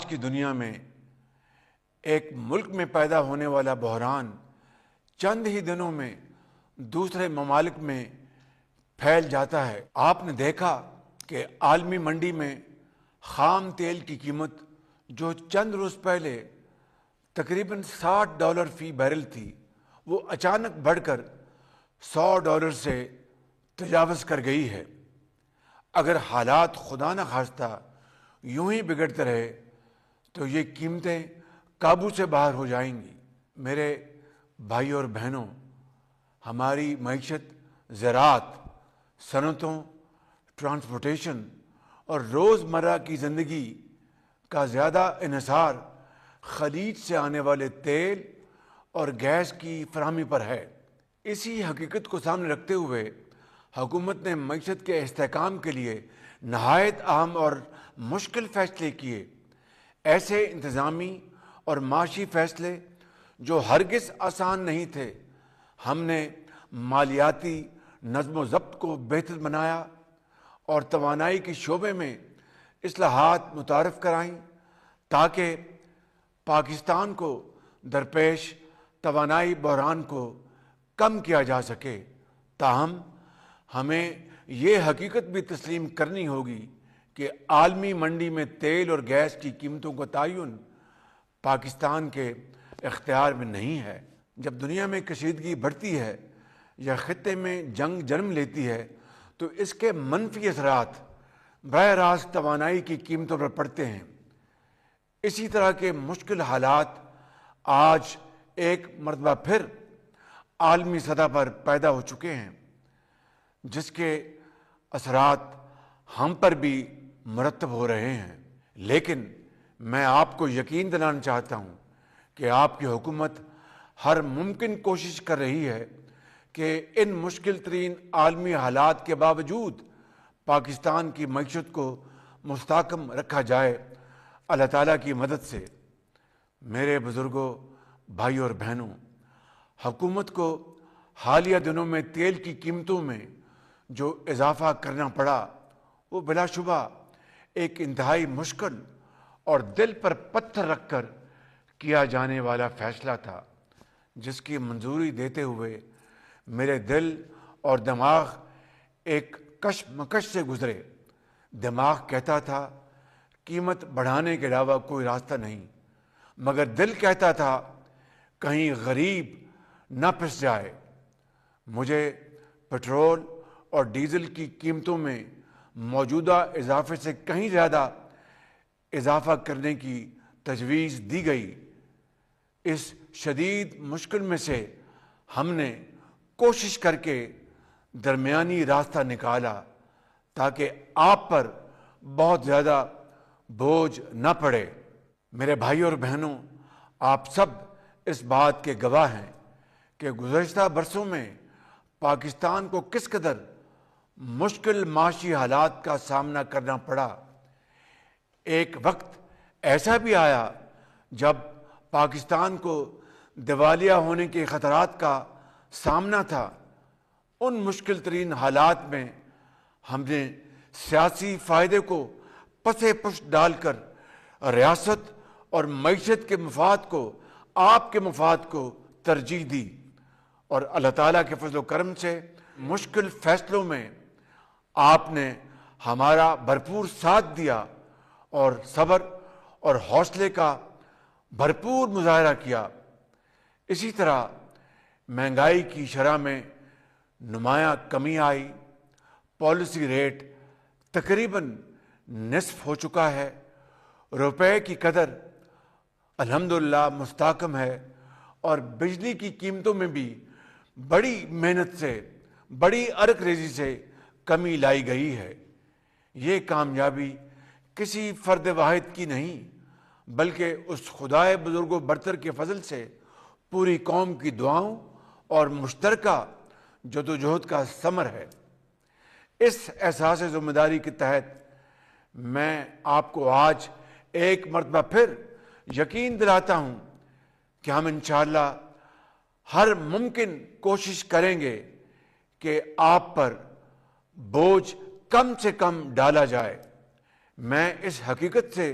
آج کی دنیا میں ایک ملک میں پیدا ہونے والا بحران چند ہی دنوں میں دوسرے ممالک میں پھیل جاتا ہے۔ آپ نے دیکھا کہ عالمی منڈی میں خام تیل کی قیمت جو چند روز پہلے تقریباً $60 فی بیرل تھی، وہ اچانک بڑھ کر $100 سے تجاوز کر گئی ہے۔ اگر حالات خدا نہ خواستہ یوں ہی بگڑتے رہے تو یہ قیمتیں قابو سے باہر ہو جائیں گی۔ میرے بھائی اور بہنوں، ہماری معیشت زراعت، صنعتوں، ٹرانسپورٹیشن اور روزمرہ کی زندگی کا زیادہ انحصار خلیج سے آنے والے تیل اور گیس کی فراہمی پر ہے۔ اسی حقیقت کو سامنے رکھتے ہوئے حکومت نے معیشت کے استحکام کے لیے نہایت اہم اور مشکل فیصلے کیے۔ ایسے انتظامی اور معاشی فیصلے جو ہرگز آسان نہیں تھے۔ ہم نے مالیاتی نظم و ضبط کو بہتر بنایا اور توانائی کے شعبے میں اصلاحات متعارف کرائیں تاکہ پاکستان کو درپیش توانائی بحران کو کم کیا جا سکے۔ تاہم ہمیں یہ حقیقت بھی تسلیم کرنی ہوگی کہ عالمی منڈی میں تیل اور گیس کی قیمتوں کا تعین پاکستان کے اختیار میں نہیں ہے۔ جب دنیا میں کشیدگی بڑھتی ہے یا خطے میں جنگ جنم لیتی ہے تو اس کے منفی اثرات براہ راست توانائی کی قیمتوں پر پڑتے ہیں۔ اسی طرح کے مشکل حالات آج ایک مرتبہ پھر عالمی سطح پر پیدا ہو چکے ہیں، جس کے اثرات ہم پر بھی مرتب ہو رہے ہیں۔ لیکن میں آپ کو یقین دلانا چاہتا ہوں کہ آپ کی حکومت ہر ممکن کوشش کر رہی ہے کہ ان مشکل ترین عالمی حالات کے باوجود پاکستان کی معیشت کو مستحکم رکھا جائے، اللہ تعالیٰ کی مدد سے۔ میرے بزرگوں، بھائی اور بہنوں، حکومت کو حالیہ دنوں میں تیل کی قیمتوں میں جو اضافہ کرنا پڑا وہ بلا شبہ ایک انتہائی مشکل اور دل پر پتھر رکھ کر کیا جانے والا فیصلہ تھا، جس کی منظوری دیتے ہوئے میرے دل اور دماغ ایک کشمکش سے گزرے۔ دماغ کہتا تھا قیمت بڑھانے کے علاوہ کوئی راستہ نہیں، مگر دل کہتا تھا کہیں غریب نہ پھنس جائے۔ مجھے پٹرول اور ڈیزل کی قیمتوں میں موجودہ اضافے سے کہیں زیادہ اضافہ کرنے کی تجویز دی گئی۔ اس شدید مشکل میں سے ہم نے کوشش کر کے درمیانی راستہ نکالا تاکہ آپ پر بہت زیادہ بوجھ نہ پڑے۔ میرے بھائی اور بہنوں، آپ سب اس بات کے گواہ ہیں کہ گزشتہ برسوں میں پاکستان کو کس قدر مشکل معاشی حالات کا سامنا کرنا پڑا۔ ایک وقت ایسا بھی آیا جب پاکستان کو دیوالیہ ہونے کے خطرات کا سامنا تھا۔ ان مشکل ترین حالات میں ہم نے سیاسی فائدے کو پسے پشت ڈال کر ریاست اور معیشت کے مفاد کو، آپ کے مفاد کو ترجیح دی، اور اللہ تعالیٰ کے فضل و کرم سے مشکل فیصلوں میں آپ نے ہمارا بھرپور ساتھ دیا اور صبر اور حوصلے کا بھرپور مظاہرہ کیا۔ اسی طرح مہنگائی کی شرح میں نمایاں کمی آئی، پالیسی ریٹ تقریباً نصف ہو چکا ہے، روپے کی قدر الحمدللہ مستحکم ہے، اور بجلی کی قیمتوں میں بھی بڑی محنت سے، بڑی ارک ریزی سے کمی لائی گئی ہے۔ یہ کامیابی کسی فرد واحد کی نہیں بلکہ اس خدائے بزرگ و برتر کے فضل سے پوری قوم کی دعاؤں اور مشترکہ جدوجہد کا ثمر ہے۔ اس احساس ذمہ داری کے تحت میں آپ کو آج ایک مرتبہ پھر یقین دلاتا ہوں کہ ہم انشاءاللہ ہر ممکن کوشش کریں گے کہ آپ پر بوجھ کم سے کم ڈالا جائے۔ میں اس حقیقت سے